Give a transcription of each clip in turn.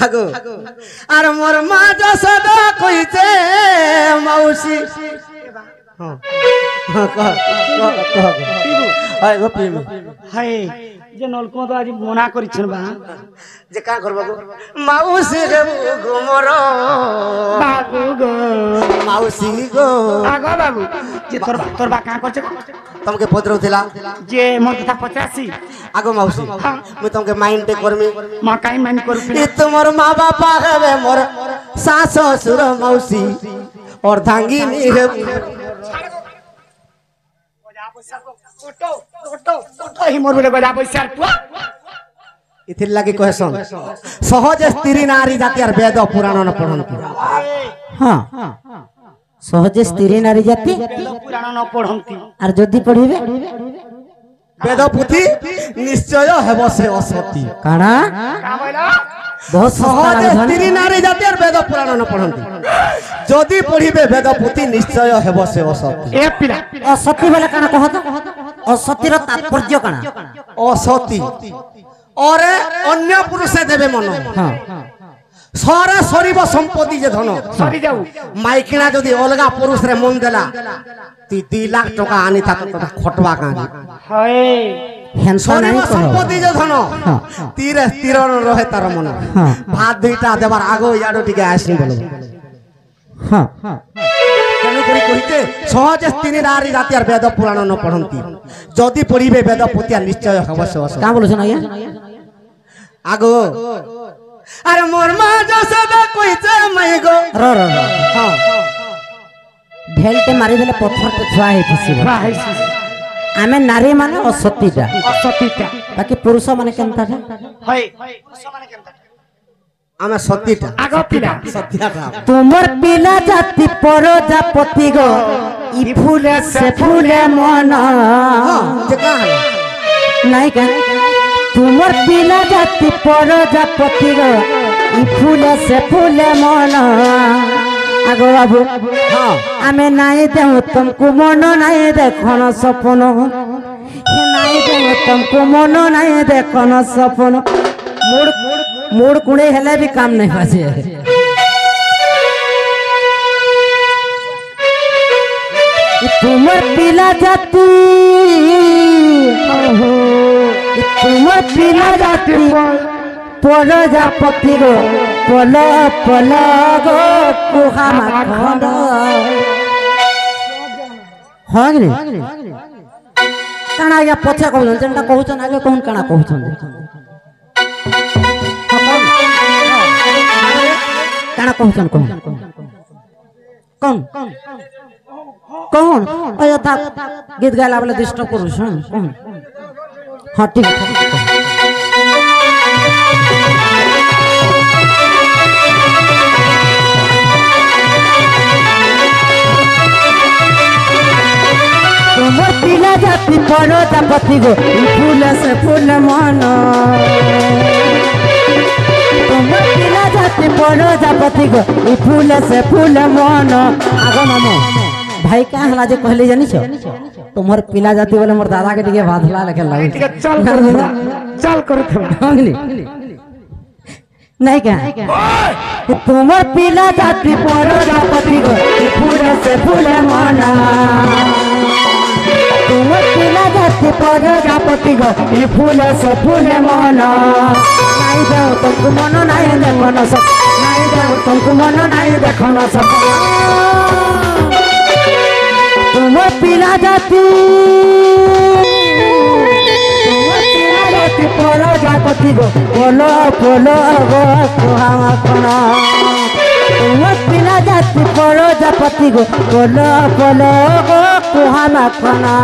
আগো আর মোর মা যশোদা কইছে মাউসি যে নলকূপ তো আজ মনা করিছেন বা যে কা করব মাউসি গো মোর বাবু গো মাউসি গো আগো বাবু যে তোর বা কা করছে তোমাকে পত্রউথিলা যে মোর কথা পচাছি আগো মাউসি মু তোমাকে মাইন্ড করমি মা কাই মাইন্ড করবি এ তোমার মা বাবা হবে মোর শাশ শ্বশুর মাউসি অর্ধাঙ্গিনী হবে इथिर लगी कहसन सहज स्त्री नारी जाति और वेद पुराण न पढ़ंती हां सहज स्त्री नारी जाति पुराण न पढ़ंती और जदी पढ़िबे वेद पुथी निश्चय हेबो से असती काना का बोला बहुत सहज स्त्री नारी जाति और वेद पुराण न पढ़ंती जदी पढ़िबे वेद पुथी निश्चय हेबो से असती ए पिला असती वाला काना कहत असती रो तात्पर्य काना असती और अन्य पुरुष देवे मन हां सारा शरीर संपत्ति जे धन सरी जाऊ माइकिना जदी अलगा पुरुष रे मन देला ती 2 लाख टका आनी था खटवा का हाय हेनसा शरीर नहीं कहो संपत्ति जे धन तीर तीर रहे तार मन भात दुईटा देबार आगो याडो टिके आसी बोलो हां केनु करी कहिते सहज स्त्री नारी जाति और वेद पुराण न पढ़ंती जदी पढ़िबे वेद पुतिया निश्चय अवश्य अवश्य का बोलछन आया आगो अरे मोर मा जसदा कइছে मई गो रो रो हां ढेलते मारी देले पत्थर पे छुआ हे थिसी आमे नारी माने असतीटा बाकी पुरुष माने केनता हाय आमे सतीटा आगो पिला सत्याटा तुमर पिला जाति प्रजापति गो ई फूले से फूले मन जे का है नहीं का तुमर पिला जाति प्रजापति गो ई फूले से फूले मन आगो बाबू हां आमे नाई देहु तुमको मन नाई देखन सपन नाई देहु तुमको मन नाई देखन सपन मोड़ मोड़ कुणे हेले भी काम नहीं बाजे तुमर पिला जाति तुमर पिला जाति प्रजापति गो पल पल गो कुहा माखंड हाँ कि काना आगे पछे कहउछन जेनटा कहउछन आगे कोन काना कहउछन काना कहउछन कोन कोन कोन अयथा गीत गाला वाला डिस्टर्ब करूछन कोन हां ठीक है तुमर पिला जाति प्रजापति गो फूल से फूल मन तुमर पिला जाति प्रजापति गो फूल से फूल मन आगो मामो भाई क्या हला जे कहले जानि छ तुमर पिला जाति बोले मोर दादा के दिके बाधला लगे लागे चल करू नहीं क्या तुमर पिला जाति प्रजापति गो फूल से फूल मन तुमर पिला जाति प्रजापति गो फूल से फूल मन नाई जाओ तुमको मन नाई देखो न सब नाई जाओ तुमको मन नाई देखो न सब तुमर पिला जाति प्रजापति गो पोलो पोलो गो कुहा कोना तुमर पिला जाति प्रजापति गो पोलो पोलो गो कुहा कोना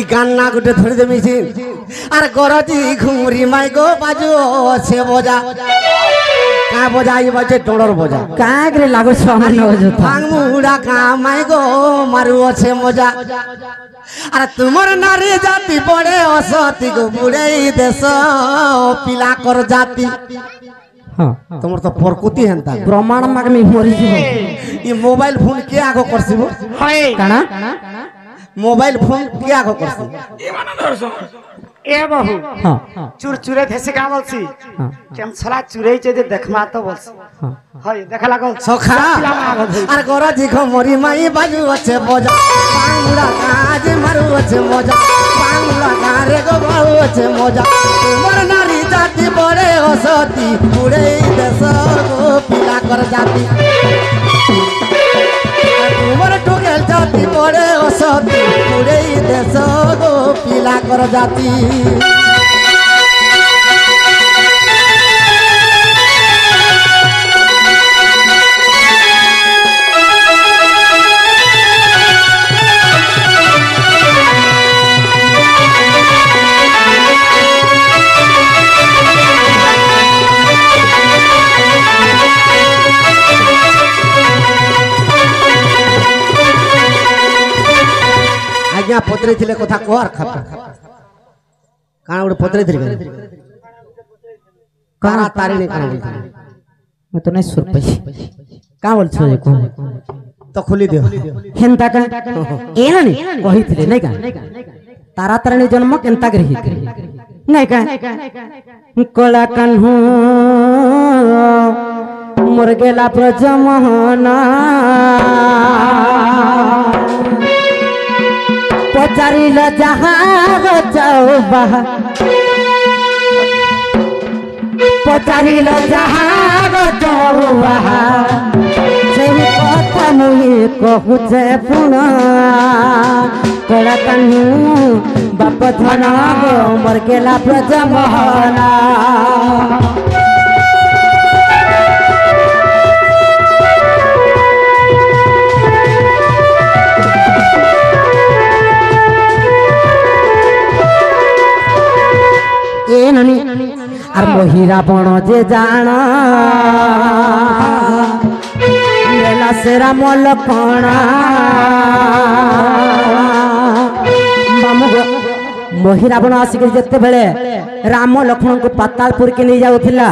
ই গান না গোটে ধরে দেমিছি আর গরজি ঘুমরি মাই গো বাজু সে বজা কা বজা ই বাজে ডোড়র বজা কাগরে লাগো সমান হজু ভাঙ মুড়া কা মাই গো মারু আছে মজা আর তোমার নারী জাতি পড়ে অসতি গো বুড়েই দেশ পিলা কর জাতি হ্যাঁ তোমার তো প্রকৃতি হেনতা প্রমাণ মাগমি মরি যাব ই মোবাইল ফোন কে আগো করছিব হয় কানা মোবাইল ফোন কে আগো করছিব এ বাবু হ্যাঁ চুর চুরে ধেসে কা বলছি হ্যাঁ কেন ছলা চুরেইছে যে দেখমা তো বলছি হ্যাঁ হয় দেখা লাগো সখা আর গরজি ঘমরি মাই বাজু আছে বজা বাংলা কাজ মারু আছে মজা বাংলা গারে গো বাড়ু আছে মজা তোমার নারী জাতি পড়ে অসতি বুড়েই দেশ গো পিলা কর জাতি তোমার টুকেল জাতি পড়ে অসতি বুড়েই দেশ গো পিলা কর জাতি আজ্ঞা পত্রে ଥିଲେ কথা কর খাতা কানা ଗୋଟେ ପତ୍ରେ ଥିଲେ କାଣା ତାରିଣୀ କାଣା ବୋଲଥିଲେ ମୁଁ ତ ନାଇଁ ସୁର ପାଇছি କା ବୋଲଛ ଯେ କୋ ତ ଖୋଲି ଦିଅ ହେନ୍ତା କା ଏ ହାନି କହିଥିଲେ ନାଇଁ କା ତାରା ତାରିଣୀ ଜନ୍ମ କେନ୍ତା କରି ହେଇଥିଲେ ନାଇଁ କା କଳା କାହ୍ନୁ মোর গেলা ব্রজমোহনা পচারিল যাহা যাও বাহা পচারিল যাহা যাও বাহা সেই কথা মুই কহুছে পুন কড়া কাহ্নু বাপ ধন গো মোর গেলা ব্রজমোহনা আর মহিরা বণ যে জাণ সেরা মলক্ষণা মহিরাবণ আসিকি যেতেবেলে রাম লক্ষ্মণকে পাতালপুর কে নিয়ে যাওଥିଲା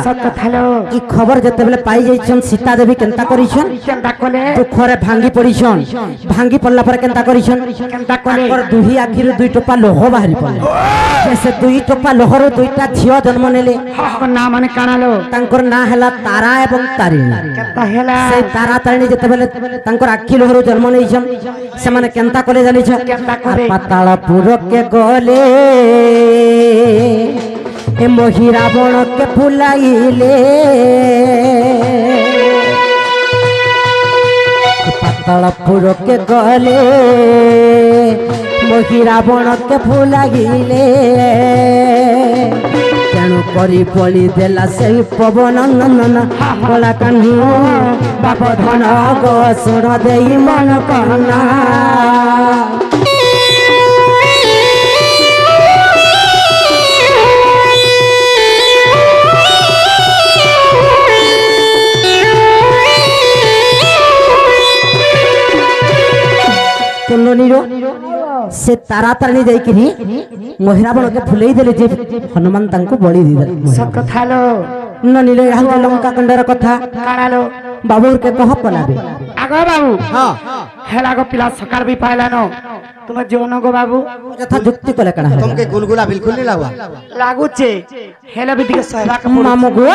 ই খবর যেতেবেলে পাই যাইছন সীতা দেবী কেনতা করিছন দুঃখরে ভাঙ্গি পড়িছন ভাঙ্গি পড়লা পরে কেনতা করিছন তাকর দুহি আখিরু দুই টোপা লোহ বাহারি পড়ে সে দুই টোপা লোহর দুইটা ঝিও জন্ম নেলে না মানে কানালো তাঙ্কর না হেলা তারা এবং তারিণী কেনতা হেলা সেই তারা তারিণী যেতেবেলে তাঙ্কর আখি লোহরু জন্ম নেইছন সেমানে কেনতা করে জানিছ পাতালপুরকে গলে এ মহিরাবণকে ফুলাইলে পাতালপুরকে গলে মহিরাবণকে ফুলাইলে তেণু করি বলি দেলা সেই পবন নন্দন কলা কাহ্নু বাপ ধন গো সুর দেই মন কহনা से तारा तारिणी जाइकिनी महिरावण के फुलेई देले जे हनुमान तांको बळी दी देले सब कथा लो न नीले हाल लंका कंडर कथा कानालो बाबूर के कह पलाबे आगो बाबू हां हेला गो पिला सकाळ भी पाइलानो तुम जोनो गो बाबू यथा जुक्ति कले कणा तुमके गुलगुला बिल्कुल नहीं लागवा लागू छे हेला भी दिके सहरा के मामू गो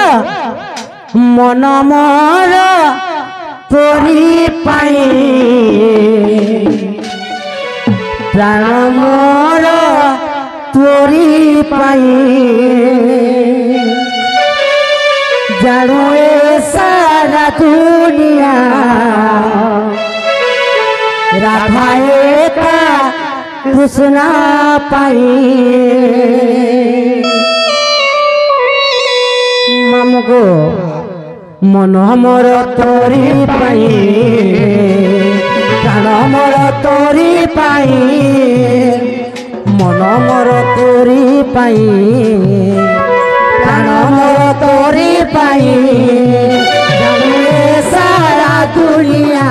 मन मोर तोरी पाई प्राण मोर तोरी पाई जानो ए सारा दुनिया राधा एका कृष्णा पाई मामुगो मन मोर तोरी पाई प्राण मोर तोरी पाई मन मोर तोरी पाई प्राण मोर तोरी पाई जाने सारा दुनिया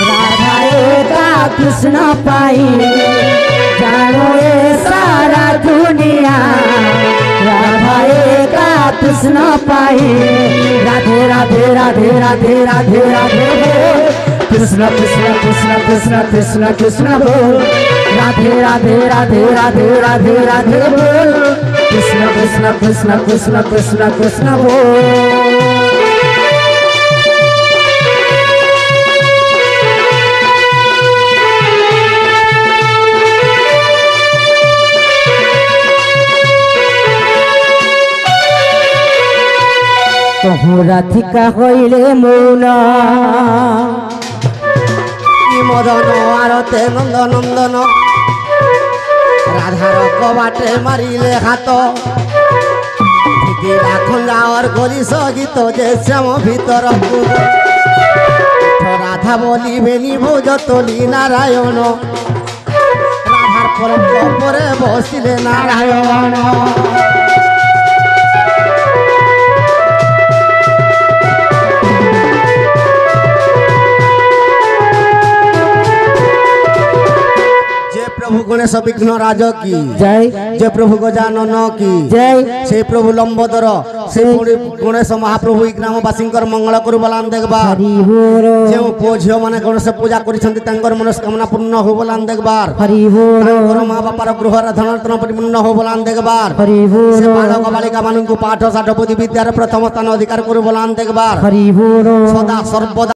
राधा एका कृष्ण पाई जानो ये सारा दुनिया राधा एका कृष्ण पाई राधे राधे राधे राधे राधे राधे बोल कृष्ण कृष्ण कृष्ण कृष्ण कृष्ण कृष्ण बोल राधे राधे राधे राधे राधे राधे बोल कृष्ण कृष्ण कृष्ण कृष्ण कृष्ण कृष्ण बोल तहु राधिका हईले मौन মদন আরতে নন্দ নন্দন রাধার কবাটে মারিলে হাত খঞ্জাওয়ার গলি সগীত যে শ্যাম ভিতর রাধা বলিবেনি ভোজ তলি নারায়ণ রাধার পরে বসিলে নারায়ণ प्रभु गणेश विघ्न राज की जय जय प्रभु गजानन की जय से प्रभु लंबोदर से गणेश महाप्रभु ग्रामवासी मंगल करू बलान देखबार हरि बोल जो पुओ झील मैंने गणेश पूजा कर मनस्कामना पूर्ण हो बलान देखबार हरि बोल माँ बापार गृह धनातन परिपूर्ण हो बलान देखबार हरि बोल बालक बालिका मान पाठ साठ बुद्धि विद्यार प्रथम स्थान अधिकार करू बलान देखबार हरि बोल सदा सर्वदा